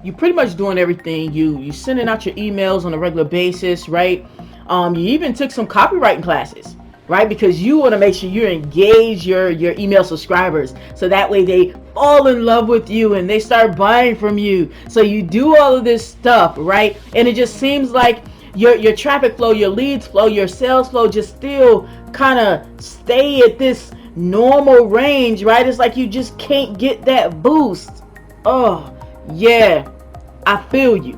you're pretty much doing everything. You sending out your emails on a regular basis, right? You even took some copywriting classes, right? Because you want to make sure you engage your email subscribers, so that way they fall in love with you and they start buying from you. So you do all of this stuff, right? And it just seems like your traffic flow, your leads flow, your sales flow just still kind of stay at this normal range, right? It's like you just can't get that boost. Oh yeah, I feel you.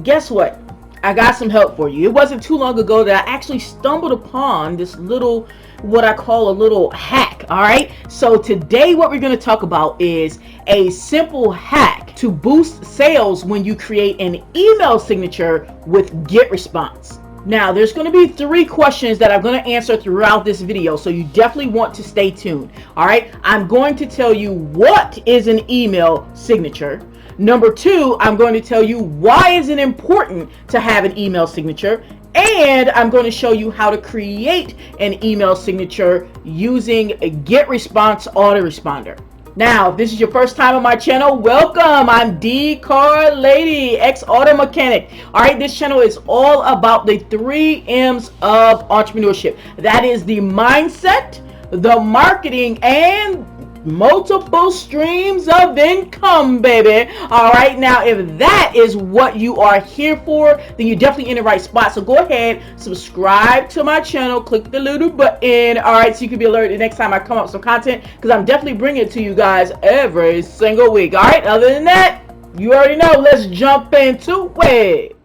Guess what? I got some help for you. It wasn't too long ago that I actually stumbled upon this little, what I call a little hack. All right. So today what we're going to talk about is a simple hack to boost sales when you create an email signature with Getresponse. Now, there's going to be 3 questions that I'm going to answer throughout this video, so you definitely want to stay tuned. All right. I'm going to tell you what is an email signature. Number 2, I'm going to tell you why is it important to have an email signature, and I'm going to show you how to create an email signature using a Getresponse Autoresponder. Now, if this is your first time on my channel, welcome. I'm 𝐘𝐨𝐮'𝐬, ex-auto mechanic. All right, this channel is all about the 3 M's of entrepreneurship. That is the mindset, the marketing, and multiple streams of income, baby. All right, now if that is what you are here for, then you're definitely in the right spot. So go ahead, subscribe to my channel, click the little button, all right, so you can be alerted next time I come up with some content, because I'm definitely bringing it to you guys every single week. All right, other than that, you already know. Let's jump into it.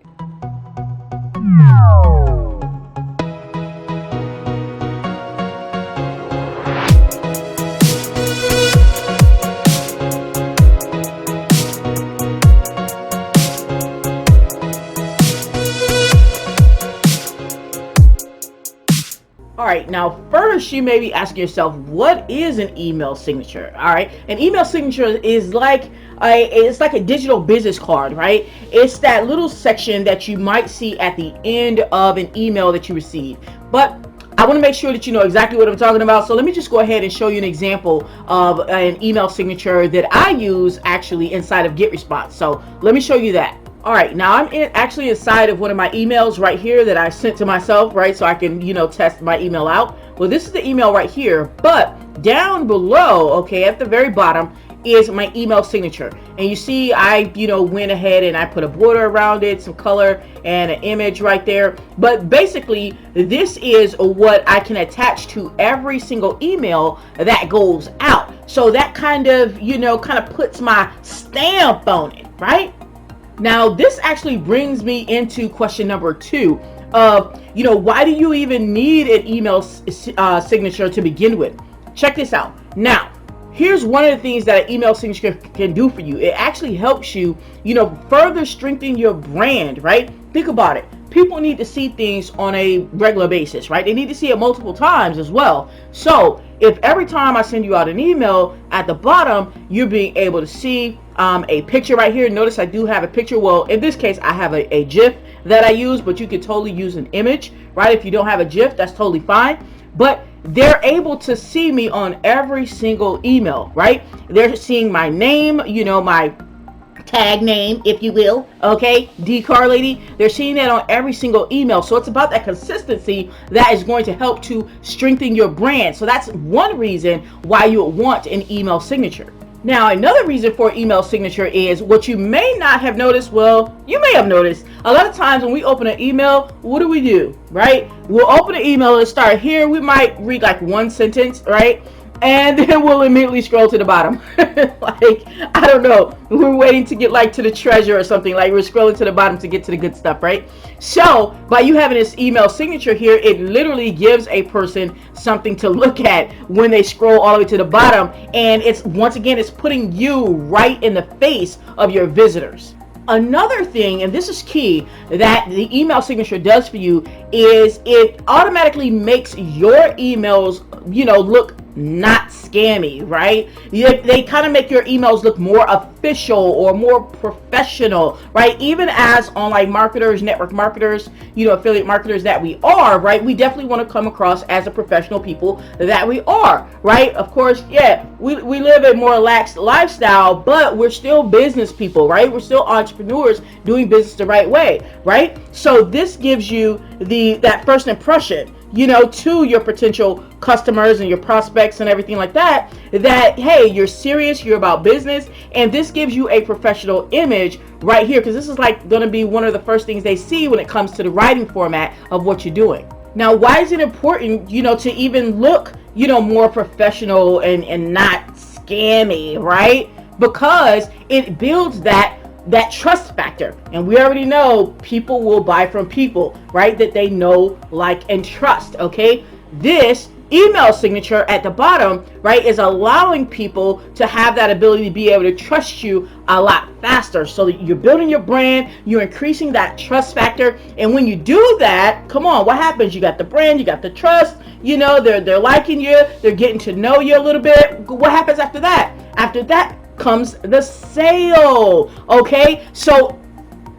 All right, now first you may be asking yourself, what is an email signature? All right, an email signature is like a digital business card, right? It's that little section that you might see at the end of an email that you receive. But I want to make sure that you know exactly what I'm talking about. So let me just go ahead and show you an example of an email signature that I use actually inside of Getresponse. So let me show you that. All right, now I'm actually inside of one of my emails right here that I sent to myself, right? So I can, test my email out. Well, this is the email right here, but down below, okay, at the very bottom is my email signature. And you see, I, went ahead and I put a border around it, some color and an image right there. But basically, this is what I can attach to every single email that goes out. So that kind of puts my stamp on it, right? Now, this actually brings me into question number 2 of, why do you even need an email signature to begin with? Check this out. Now, here's one of the things that an email signature can do for you. It actually helps you, further strengthen your brand, right? Think about it. People need to see things on a regular basis, right? They need to see it multiple times as well. So if every time I send you out an email, at the bottom, you're being able to see a picture right here. Notice I do have a picture. Well, in this case, I have a GIF that I use, but you could totally use an image, right? If you don't have a GIF, that's totally fine. But they're able to see me on every single email, right? They're seeing my name, my tag name, if you will, okay, 𝐘𝐨𝐮'𝐬. They're seeing that on every single email. So it's about that consistency that is going to help to strengthen your brand. So that's one reason why you would want an email signature. Now, another reason for email signature is what you may not have noticed. Well, you may have noticed a lot of times when we open an email, what do, right? We'll open an email and start here. We might read like one sentence, right? And then we'll immediately scroll to the bottom. Like, I don't know, we're waiting to get like to the treasure or something. Like, we're scrolling to the bottom to get to the good stuff, right? So by you having this email signature here, it literally gives a person something to look at when they scroll all the way to the bottom. And it's, once again, it's putting you right in the face of your visitors. Another thing, and this is key, that the email signature does for you is it automatically makes your emails, look not scammy, right? They kind of make your emails look more official or more professional, right? Even as online marketers, network marketers, affiliate marketers that we are, right? We definitely want to come across as the professional people that we are, right? Of course, yeah, we live a more relaxed lifestyle, but we're still business people, right? We're still entrepreneurs doing business the right way, right? So this gives you that first impression, to your potential customers and your prospects and everything like that, hey, you're serious, you're about business, and this gives you a professional image right here, because this is like going to be one of the first things they see when it comes to the writing format of what you're doing. Now, why is it important, to even look, more professional and not scammy, right? Because it builds that trust factor, and we already know people will buy from people, right, that they know, like, and trust. Okay, this email signature at the bottom, right, is allowing people to have that ability to be able to trust you a lot faster. So you're building your brand, you're increasing that trust factor, and when you do that, come on, what happens? You got the brand, you got the trust, they're liking you, they're getting to know you a little bit. What happens after that? After that comes the sale. Okay, so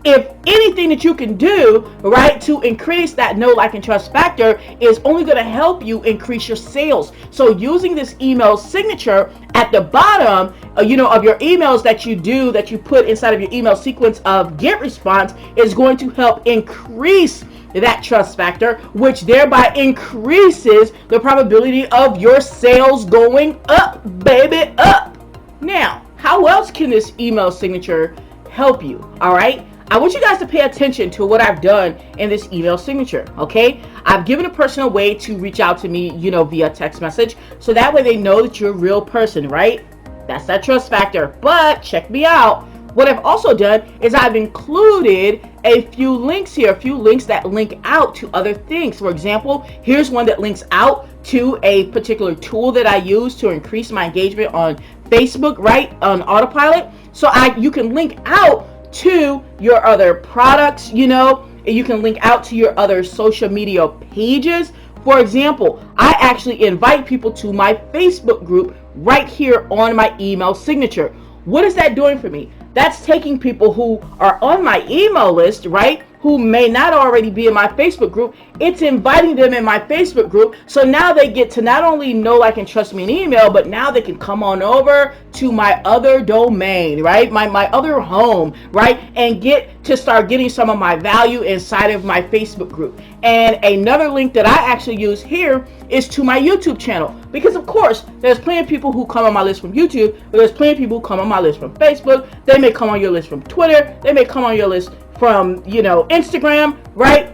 if anything that you can do, right, to increase that know, like, and trust factor is only going to help you increase your sales. So using this email signature at the bottom, of your emails that you put inside of your email sequence of Getresponse is going to help increase that trust factor, which thereby increases the probability of your sales going up, baby, up. Now, how else can this email signature help you? All right, I want you guys to pay attention to what I've done in this email signature. Okay, I've given a person a way to reach out to me, via text message, so that way they know that you're a real person, right? That's that trust factor. But check me out. What I've also done is I've included a few links here, a few links that link out to other things. For example, here's one that links out to a particular tool that I use to increase my engagement on Facebook, right, on Autopilot. So you can link out to your other products, you can link out to your other social media pages. For example, I actually invite people to my Facebook group right here on my email signature. What is that doing for me? That's taking people who are on my email list, right, who may not already be in my Facebook group. It's inviting them in my Facebook group. So now they get to not only know, like, and trust me in email, but now they can come on over to my other domain, right, my other home, right, and get to start getting some of my value inside of my Facebook group. And another link that I actually use here is to my YouTube channel, because of course there's plenty of people who come on my list from YouTube, but there's plenty of people who come on my list from Facebook. They may come on your list from Twitter, they may come on your list from Instagram, right?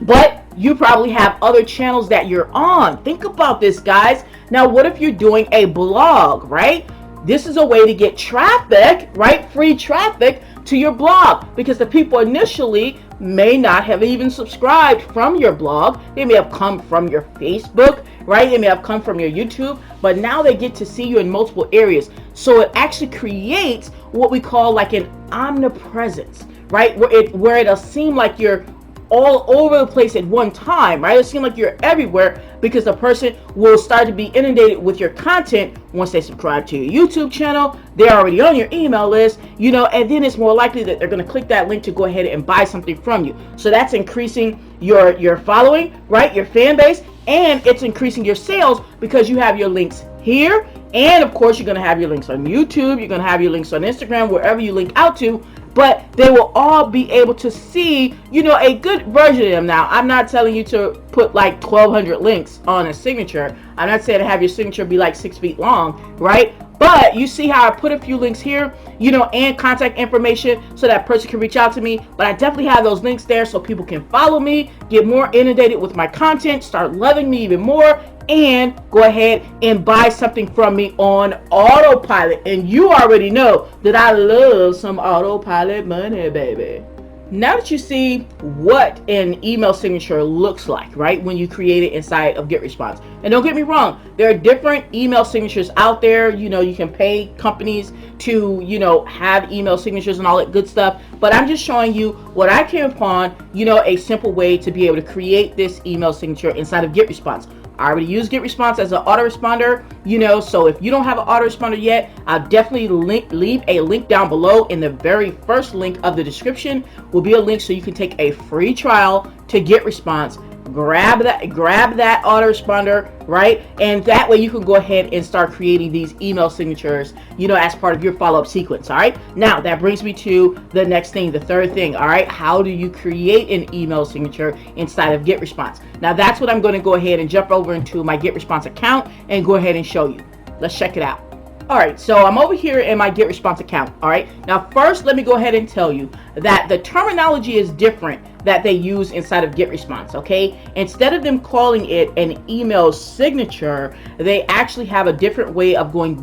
But you probably have other channels that you're on. Think about this, guys. Now, what if you're doing a blog, right? This is a way to get traffic, right? Free traffic to your blog, because the people initially may not have even subscribed from your blog. They may have come from your Facebook, right? They may have come from your YouTube, but now they get to see you in multiple areas. So it actually creates what we call like an omnipresence, right? Where it'll seem like you're all over the place at one time, right? It'll seem like you're everywhere, because the person will start to be inundated with your content once they subscribe to your YouTube channel. They're already on your email list, and then it's more likely that they're going to click that link to go ahead and buy something from you. So that's increasing your following, right? Your fan base, and it's increasing your sales because you have your links here. And of course, you're going to have your links on YouTube. You're going to have your links on Instagram, wherever you link out to. But they will all be able to see, a good version of them. Now, I'm not telling you to put like 1,200 links on a signature. I'm not saying to have your signature be like 6 feet long, right? But you see how I put a few links here, and contact information so that person can reach out to me. But I definitely have those links there so people can follow me, get more inundated with my content, start loving me even more, and go ahead and buy something from me on Autopilot. And you already know that I love some Autopilot money, baby. Now that you see what an email signature looks like, right, when you create it inside of Getresponse, and don't get me wrong, there are different email signatures out there. You can pay companies to, have email signatures and all that good stuff. But I'm just showing you what I came upon, a simple way to be able to create this email signature inside of Getresponse. I already use Getresponse as an autoresponder, you know, so if you don't have an autoresponder yet, I'll definitely leave a link down below. In the very first link of the description will be a link so you can take a free trial to Getresponse. Grab that autoresponder, right? And that way you can go ahead and start creating these email signatures, you know, as part of your follow-up sequence. All right, now that brings me to the next thing, the third thing. All right, how do you create an email signature inside of Getresponse? Now that's what I'm going to go ahead and jump over into my Getresponse account and go ahead and show you. Let's check it out. All right, so I'm over here in my Getresponse account. All right, now first let me go ahead and tell you that the terminology is different that they use inside of Getresponse. Okay, instead of them calling it an email signature, they actually have a different way of going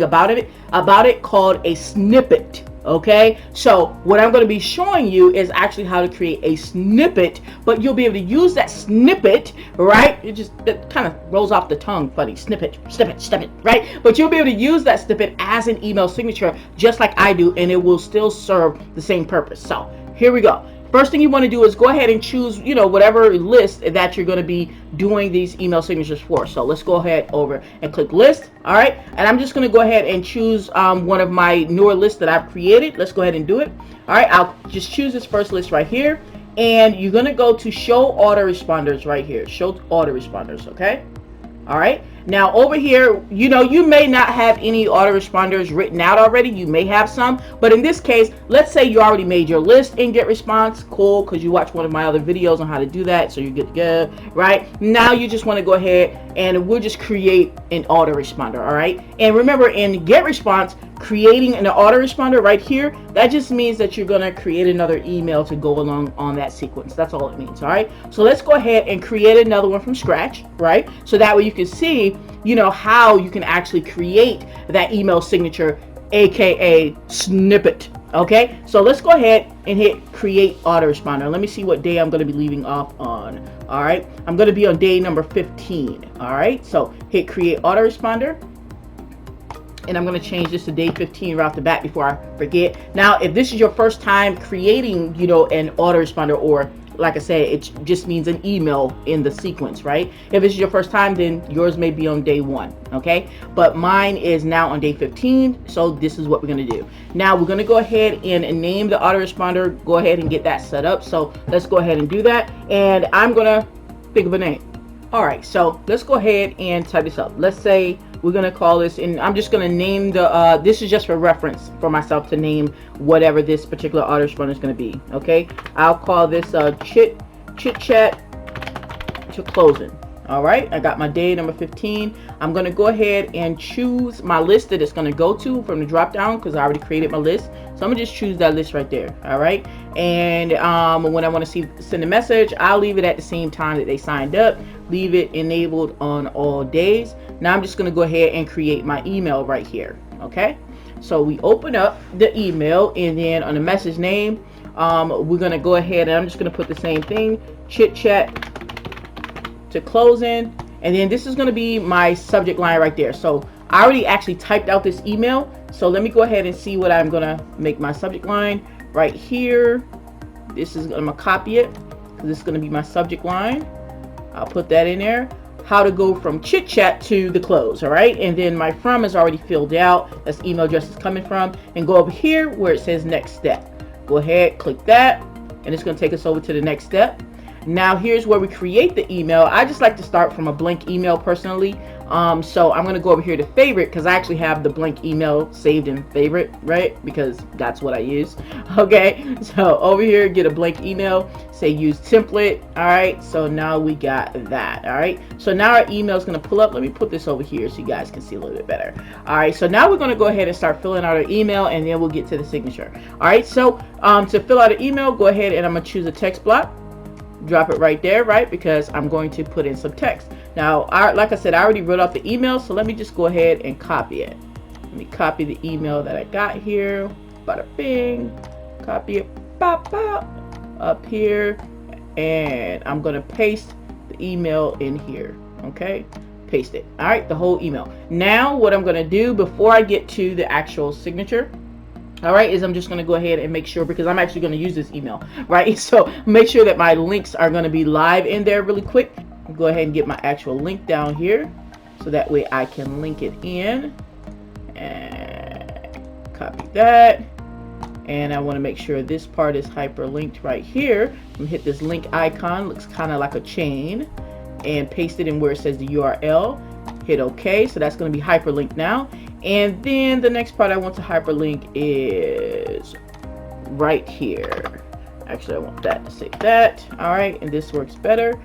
about it called a snippet. Okay, so what I'm going to be showing you is actually how to create a snippet, but you'll be able to use that snippet, right? It kind of rolls off the tongue funny, snippet, right? But you'll be able to use that snippet as an email signature just like I do, and it will still serve the same purpose. So here we go. First thing you want to do is go ahead and choose, you know, whatever list that you're going to be doing these email signatures for. So let's go ahead over and click list. All right, and I'm just going to go ahead and choose one of my newer lists that I've created. Let's go ahead and do it. All right, I'll just choose this first list right here, and you're going to go to show autoresponders right here. Show autoresponders. Okay. All right, now over here, you know, you may not have any autoresponders written out already. You may have some, but in this case, let's say you already made your list in Getresponse. Cool, because you watched one of my other videos on how to do that, so you're good to go. Right now, you just want to go ahead and we'll just create an autoresponder. All right, and remember, in Getresponse, creating an autoresponder right here, that just means that you're going to create another email to go along on that sequence. That's all it means. All right, so let's go ahead and create another one from scratch, right? So that way you can see, you know, how you can actually create that email signature, aka snippet. Okay, so let's go ahead and hit create autoresponder. Let me see what day I'm going to be leaving off on. All right, I'm going to be on day number 15. All right, so hit create autoresponder. And I'm going to change this to day 15 right off the bat before I forget. Now, if this is your first time creating, you know, an autoresponder, or like I said, it just means an email in the sequence, right? If it's your first time, then yours may be on day 1, okay? But mine is now on day 15, so this is what we're going to do. Now, we're going to go ahead and name the autoresponder. Go ahead and get that set up. So let's go ahead and do that. And I'm going to think of a name. All right, so let's go ahead and type this up. Let's say we're going to call this, and I'm just going to name the, this is just for reference for myself to name whatever this particular autoresponder is going to be. Okay, I'll call this chit chat to closing. All right, I got my day number 15. I'm going to go ahead and choose my list that it's going to go to from the drop down, because I already created my list. So I'm going to just choose that list right there. All right, and when I want to send a message, I'll leave it at the same time that they signed up. Leave it enabled on all days. Now I'm just going to go ahead and create my email right here. Okay, so we open up the email, and then on the message name, we're going to go ahead and I'm just going to put the same thing, chit chat to closing, and then this is going to be my subject line right there. So I already actually typed out this email, so let me go ahead and see what I'm going to make my subject line right here. This is, I'm going to copy it because this is going to be my subject line. I'll put that in there. How to go from chit chat to the close. All right, and then my from is already filled out. That's the email address is coming from, and go over here where it says next step. Go ahead, click that, and it's going to take us over to the next step. Now here's where we create the email. I just like to start from a blank email personally. So I'm going to go over here to favorite, because I actually have the blank email saved in favorite, right? Because that's what I use. Okay, so over here, get a blank email, say use template. All right, so now we got that. All right, so now our email is going to pull up. Let me put this over here so you guys can see a little bit better. All right, so now we're going to go ahead and start filling out our email, and then we'll get to the signature. All right, so to fill out an email, go ahead and I'm going to choose a text block. Drop it right there, right? Because I'm going to put in some text. Now, like I said, I already wrote out the email, so let me just go ahead and copy it. Let me copy the email that I got here. Bada bing. Copy it. Pop, pop. Up here. And I'm going to paste the email in here. Okay? Paste it. All right, the whole email. Now, what I'm going to do before I get to the actual signature, all right, is I'm just going to go ahead and make sure, because I'm actually going to use this email, right? So make sure that my links are going to be live in there really quick. go ahead and get my actual link down here, so that way I can link it in, and copy that. And I want to make sure this part is hyperlinked right here. I'm gonna hit this link icon, looks kind of like a chain, and paste it in where it says the URL. Hit OK, so that's going to be hyperlinked now. And then the next part I want to hyperlink is right here. Actually, I want that to say that. All right, and this works better.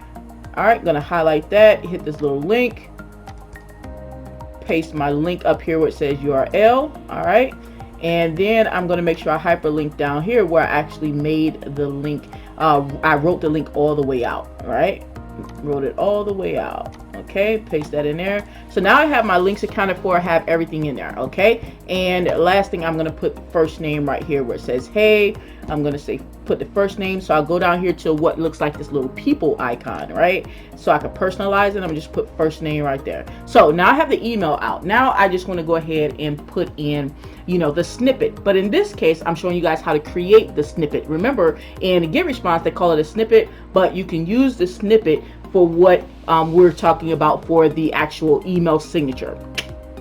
All right, gonna highlight that, hit this little link, paste my link up here where it says URL. All right, and then I'm going to make sure I hyperlink down here where I actually made the link. I wrote the link all the way out. All right, wrote it all the way out. Okay, paste that in there. So now I have my links accounted for. I have everything in there. Okay, and last thing, I'm going to put first name right here where it says hey. I'm going to say put the first name. So I'll go down here to what looks like this little people icon, right? So I can personalize it. I'm just put first name right there. So now I have the email out. Now I just want to go ahead and put in, you know, the snippet. But in this case, I'm showing you guys how to create the snippet. Remember, in Getresponse, they call it a snippet, but you can use the snippet for what we're talking about for the actual email signature.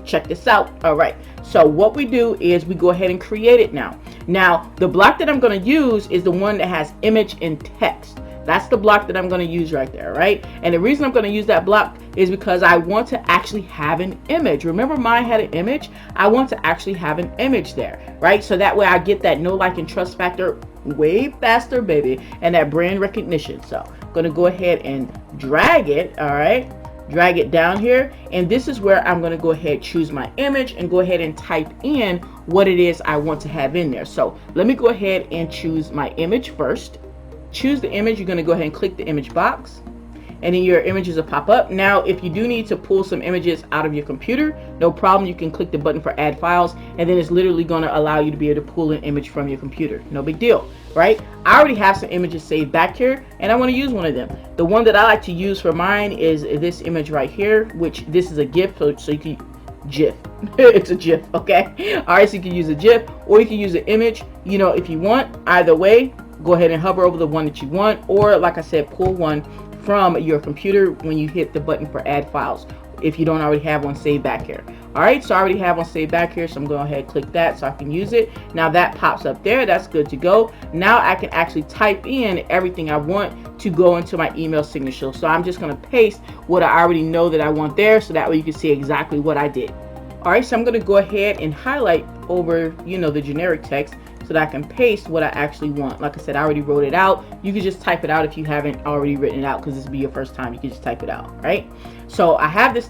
Check this out. All right, so what we do is we go ahead and create it now. Now the block that I'm going to use is the one that has image and text. That's the block that I'm going to use right there, right? And the reason I'm going to use that block is because I want to actually have an image. Remember, mine had an image. I want to actually have an image there, right? So that way I get that know, like, and trust factor way faster, baby, and that brand recognition. So I'm going to go ahead and drag it. All right, drag it down here, and this is where I'm going to go ahead, choose my image, and go ahead and type in what it is I want to have in there. So let me go ahead and choose my image first. Choose the image. You're going to go ahead and click the image box, and then your images will pop up. Now if you do need to pull some images out of your computer, no problem, you can click the button for add files, and then it's literally going to allow you to be able to pull an image from your computer. No big deal, right? I already have some images saved back here, and I want to use one of them. The one that I like to use for mine is this image right here, which this is a GIF, so you can GIF. It's a GIF, okay? All right, so you can use a GIF, or you can use an image, you know, if you want. Either way, go ahead and hover over the one that you want, or like I said, pull one from your computer when you hit the button for add files, if you don't already have one saved back here. All right, so I already have one saved back here, so I'm going to go ahead and click that so I can use it. Now that pops up there. That's good to go. Now I can actually type in everything I want to go into my email signature. So I'm just going to paste what I already know that I want there, so that way you can see exactly what I did. All right, so I'm going to go ahead and highlight over, you know, the generic text, so that I can paste what I actually want. Like I said, I already wrote it out. You can just type it out if you haven't already written it out, because this will be your first time. You can just type it out, right? So I have this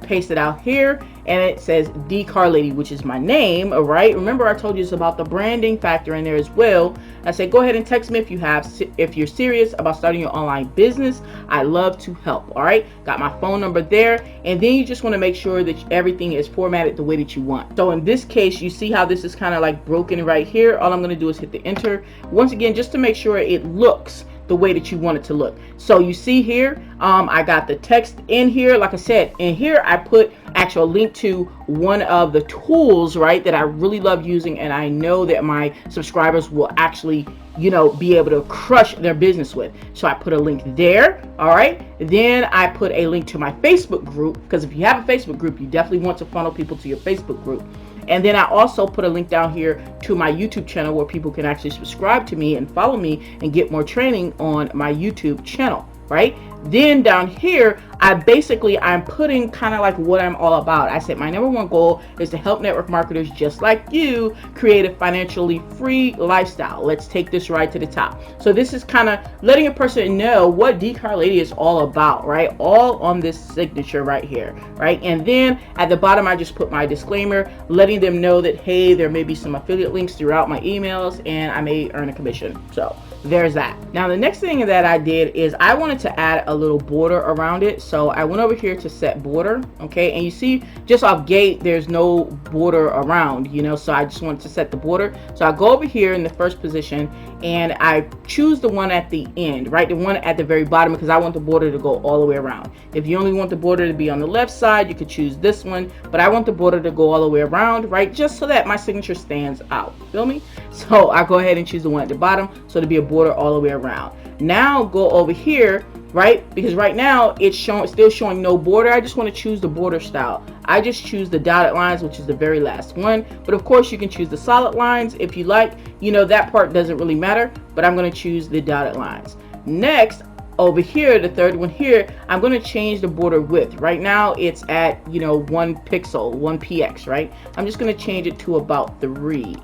pasted out here, and it says 𝐘𝐨𝐿ady, which is my name. All right, remember I told you it's about the branding factor in there as well. I said go ahead and text me if you're serious about starting your online business. I love to help. All right, got my phone number there, and then you just want to make sure that everything is formatted the way that you want. So in this case, you see how this is kind of like broken right here. All I'm going to do is hit the enter once again, just to make sure it looks the way that you want it to look. So you see here, I got the text in here. Like I said, in here I put actual link to one of the tools, right, that I really love using, and I know that my subscribers will actually, you know, be able to crush their business with. So I put a link there. All right, then I put a link to my Facebook group, because if you have a Facebook group, you definitely want to funnel people to your Facebook group. And then I also put a link down here to my YouTube channel where people can actually subscribe to me and follow me and get more training on my YouTube channel, right? Then down here, I'm putting kind of like what I'm all about. I said my #1 goal is to help network marketers just like you create a financially free lifestyle. Let's take this right to the top. So this is kind of letting a person know what 𝐘𝐨𝐿ady is all about, right? All on this signature right here, right? And then at the bottom, I just put my disclaimer, letting them know that, hey, there may be some affiliate links throughout my emails, and I may earn a commission. So there's that. Now the next thing that I did is I wanted to add a little border around it. So I went over here to set border, okay, and you see just off gate there's no border around, you know, so I just wanted to set the border. So I go over here in the first position and I choose the one at the end, right, the one at the very bottom, because I want the border to go all the way around. If you only want the border to be on the left side, you could choose this one, but I want the border to go all the way around, right, just so that my signature stands out. Feel me? So I go ahead and choose the one at the bottom, so to be a border all the way around. Now go over here right? Because right now it's still showing no border. I just want to choose the border style. I just choose the dotted lines, which is the very last one. But of course you can choose the solid lines if you like. You know, that part doesn't really matter, but I'm going to choose the dotted lines. Next, over here, the third one here, I'm going to change the border width. Right now it's at, you know, 1 pixel, 1 px, right? I'm just going to change it to about 3.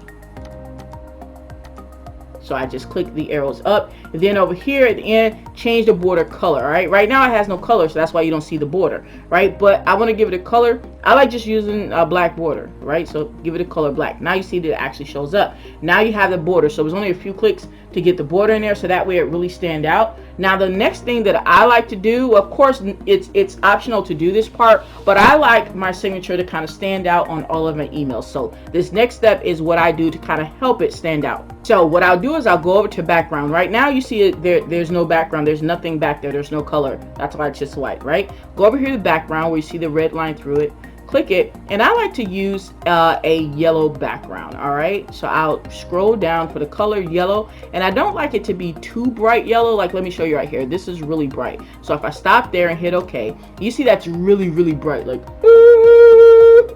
So I just click the arrows up, and then over here at the end, change the border color. All right, right now it has no color, so that's why you don't see the border, right? But I want to give it a color. I like just using a black border, right? So give it a color black. Now you see that it actually shows up. Now you have the border. So it was only a few clicks to get the border in there, so that way it really stand out. Now the next thing that I like to do, of course it's optional to do this part, but I like my signature to kind of stand out on all of my emails. So this next step is what I do to kind of help it stand out. So what I'll do is I'll go over to background. Right now you see it there's no background, there's nothing back there, there's no color. That's why it's just white, right? Go over here to background where you see the red line through it. Click it, and I like to use a yellow background. All right, so I'll scroll down for the color yellow, and I don't like it to be too bright yellow. Like, let me show you right here. This is really bright. So if I stop there and hit OK, you see that's really bright, like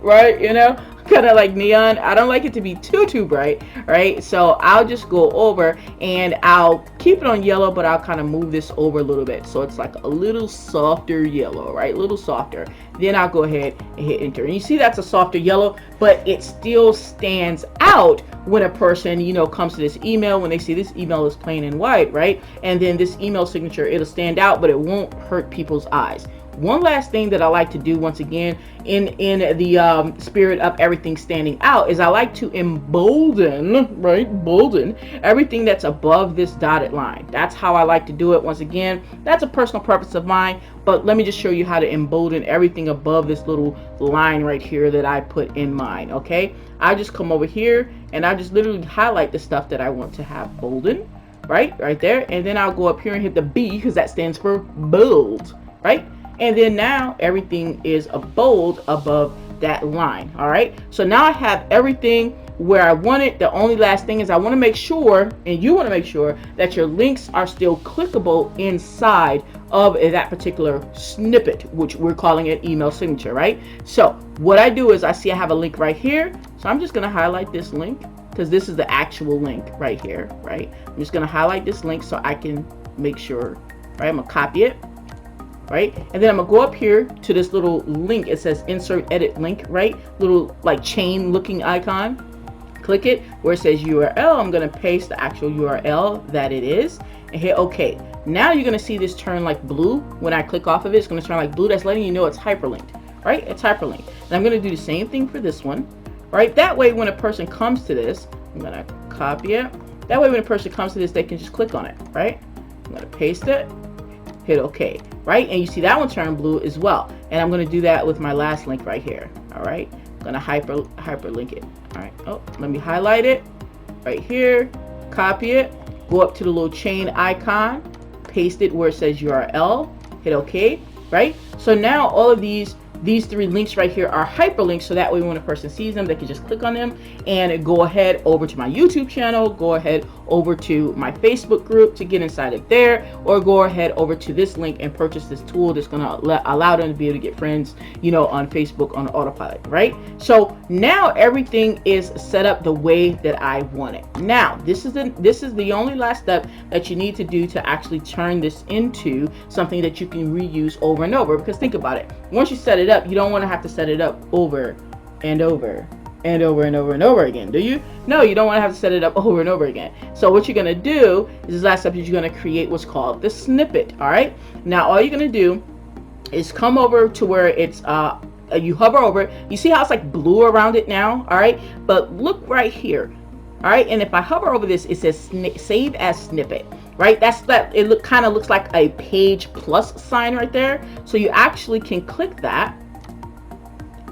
right, you know, kind of like neon. I don't like it to be too bright, right? So I'll just go over and I'll keep it on yellow, but I'll kind of move this over a little bit so it's like a little softer yellow, right? A little softer. Then I'll go ahead and hit enter, and you see that's a softer yellow, but it still stands out when a person, you know, comes to this email. When they see this email is plain and white, right? And then this email signature, it'll stand out, but it won't hurt people's eyes. One last thing that I like to do, once again, in the spirit of everything standing out, is I like to embolden, right, bolden everything that's above this dotted line. That's how I like to do it. Once again, that's a personal preference of mine, but let me just show you how to embolden everything above this little line right here that I put in mine. Okay, I just come over here and I just literally highlight the stuff that I want to have bolden, right there, and then I'll go up here and hit the B, because that stands for bold, right? And then now everything is a bold above that line. All right, so now I have everything where I want it. The only last thing is I want to make sure, and you want to make sure, that your links are still clickable inside of that particular snippet, which we're calling an email signature, right? So what I do is I see I have a link right here, so I'm just going to highlight this link, because this is the actual link right here, right? I'm just going to highlight this link so I can make sure, right? I'm going to copy it, right? And then I'm gonna go up here to this little link. It says insert edit link, right? Little like chain looking icon. Click it where it says URL. I'm gonna paste the actual URL that it is and hit OK. Now you're gonna see this turn like blue. When I click off of it, it's gonna turn like blue. That's letting you know it's hyperlinked, right? It's hyperlinked. And I'm gonna do the same thing for this one, right? That way when a person comes to this, I'm gonna copy it. That way when a person comes to this, they can just click on it, right? I'm gonna paste it, hit OK, right? And you see that one turn blue as well. And I'm going to do that with my last link right here. All right, I'm going to hyperlink it. All right, oh, let me highlight it right here, copy it, go up to the little chain icon, paste it where it says URL, hit OK, right? So now all of these 3 links right here are hyperlinks, so that way when a person sees them, they can just click on them and go ahead over to my YouTube channel, go ahead over to my Facebook group to get inside of there, or go ahead over to this link and purchase this tool that's going to allow them to be able to get friends, you know, on Facebook on autopilot, right? So now everything is set up the way that I want it. Now this is the only last step that you need to do to actually turn this into something that you can reuse over and over. Because think about it, once you set it up, you don't want to have to set it up over and over and over again, do you? No, you don't want to have to set it up over and over again. So what you're going to do is this last step is you're going to create what's called the snippet. All right, now all you're going to do is come over to where it's you hover over it. You see how it's like blue around it now? All right, but look right here. All right, and if I hover over this, it says save as snippet, right? It kind of looks like a page plus sign right there. So you actually can click that,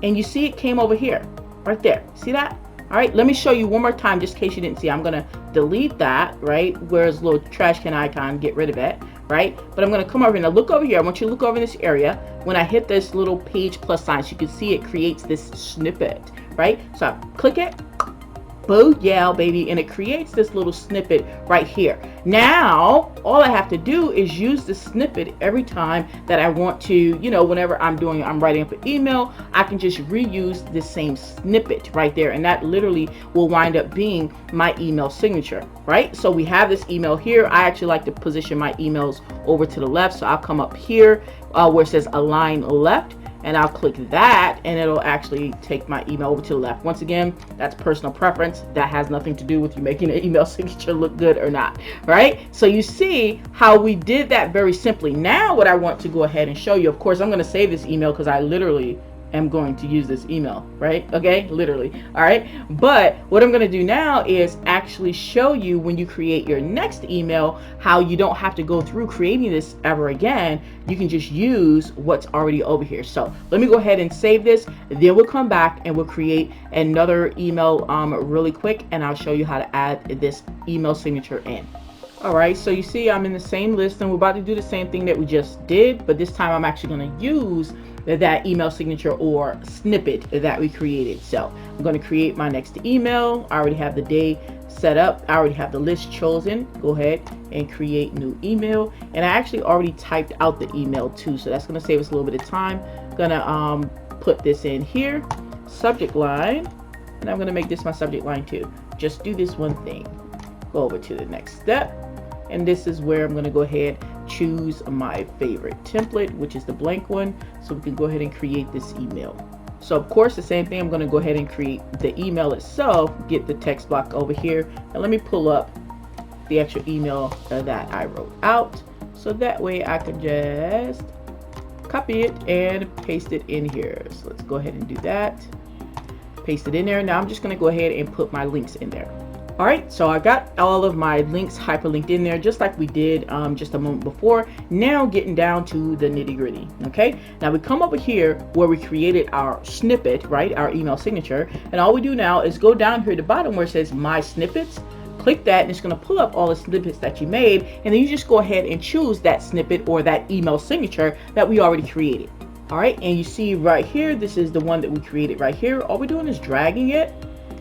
and you see it came over here, right there. See that? All right, let me show you one more time just in case you didn't see. I'm gonna delete that, right? Where's the little trash can icon, get rid of it, right? But I'm gonna come over here. Now look over here. I want you to look over in this area. When I hit this little page plus sign, so you can see it creates this snippet, right? So I click it, Booyah, baby, and it creates this little snippet right here. Now, all I have to do is use the snippet every time that I want to, you know, whenever I'm writing up an email, I can just reuse the same snippet right there, and that literally will wind up being my email signature, right? So we have this email here. I actually like to position my emails over to the left, so I'll come up here where it says align left, and I'll click that, and it'll actually take my email over to the left. Once again, that's personal preference. That has nothing to do with you making an email signature look good or not, right? So you see how we did that very simply. Now what I want to go ahead and show you, of course, I'm going to save this email because I literally am going to use this email, right? Okay, literally. All right, but what I'm going to do now is actually show you when you create your next email how you don't have to go through creating this ever again. You can just use what's already over here. So let me go ahead and save this, then we'll come back and we'll create another email really quick, and I'll show you how to add this email signature in. All right, so you see I'm in the same list, and we're about to do the same thing that we just did, but this time I'm actually going to use that email signature or snippet that we created. So I'm going to create my next email. I already have the day set up. I already have the list chosen. Go ahead and create new email, and I actually already typed out the email too, so that's going to save us a little bit of time. I'm gonna put this in here, subject line, and I'm going to make this my subject line too. Just do this one thing. Go over to the next step, and this is where I'm going to go ahead, choose my favorite template, which is the blank one, so we can go ahead and create this email. So of course the same thing, I'm going to go ahead and create the email itself, get the text block over here, and let me pull up the actual email that I wrote out, so that way I can just copy it and paste it in here. So let's go ahead and do that, paste it in there. Now I'm just going to go ahead and put my links in there. Alright, so I got all of my links hyperlinked in there just like we did just a moment before. Now getting down to the nitty gritty. Okay, now we come over here where we created our snippet, right, our email signature, and all we do now is go down here at the bottom where it says my snippets. Click that, and it's going to pull up all the snippets that you made, and then you just go ahead and choose that snippet or that email signature that we already created. Alright, and you see right here, this is the one that we created right here. All we're doing is dragging it,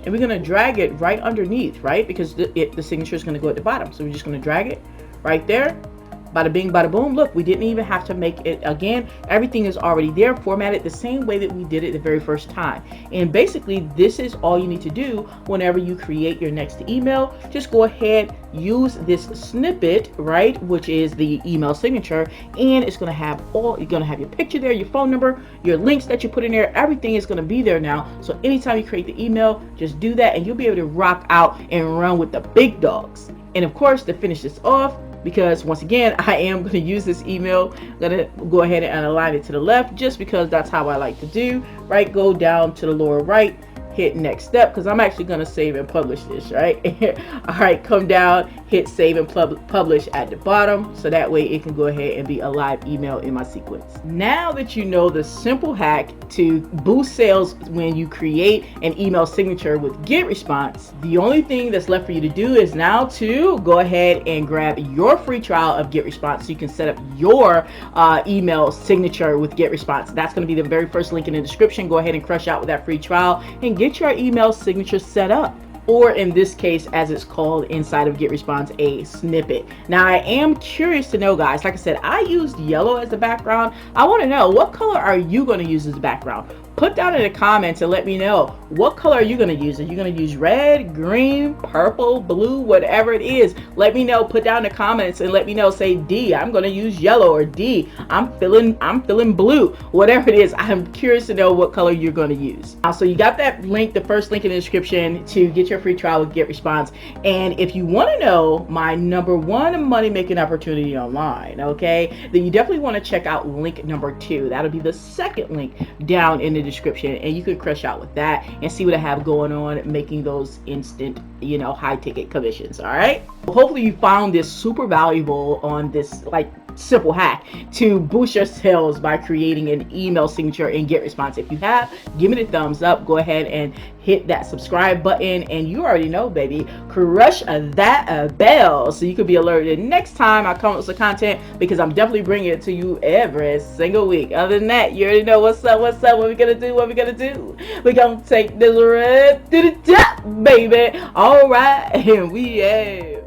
and we're going to drag it right underneath, right? Because the signature is going to go at the bottom. So we're just going to drag it right there. Bada bing, bada boom. Look, we didn't even have to make it again. Everything is already there, formatted the same way that we did it the very first time. And basically, this is all you need to do whenever you create your next email. Just go ahead, use this snippet, right, which is the email signature, and it's going to have you're going to have your picture there, your phone number, your links that you put in there. Everything is going to be there now. So anytime you create the email, just do that, and you'll be able to rock out and run with the big dogs. And of course, to finish this off, because once again, I am going to use this email, I'm going to go ahead and align it to the left just because that's how I like to do, right? Go down to the lower right, hit next step, because I'm actually going to save and publish this, right? All right, come down, hit save and publish at the bottom, so that way it can go ahead and be a live email in my sequence. Now that you know the simple hack to boost sales when you create an email signature with Getresponse, the only thing that's left for you to do is now to go ahead and grab your free trial of Getresponse so you can set up your email signature with Getresponse. That's going to be the very first link in the description. Go ahead and crush out with that free trial and get your email signature set up, or in this case, as it's called inside of Getresponse, a snippet. Now I am curious to know, guys, like I said, I used yellow as the background. I want to know, what color are you going to use as the background? Put down in the comments and let me know, what color are you going to use? Are you going to use red, green, purple, blue, whatever it is? Let me know. Put down in the comments and let me know. Say D, I'm going to use yellow, or D, I'm feeling blue. Whatever it is, I'm curious to know what color you're going to use. Now, so you got that link, the first link in the description to get your free trial with Getresponse. And if you want to know my #1 money making opportunity online, okay, then you definitely want to check out link #2. That'll be the second link down in the description, and you can crush out with that and see what I have going on, making those instant, high ticket commissions. All right, hopefully you found this super valuable on this, like, simple hack to boost your sales by creating an email signature in Getresponse. If you have, give me the thumbs up. Go ahead and hit that subscribe button, and you already know, baby, crush that bell so you could be alerted next time I come with some content, because I'm definitely bringing it to you every single week. Other than that, you already know what's up, what we gonna do, we're gonna take this right to the top, baby. All right, and we have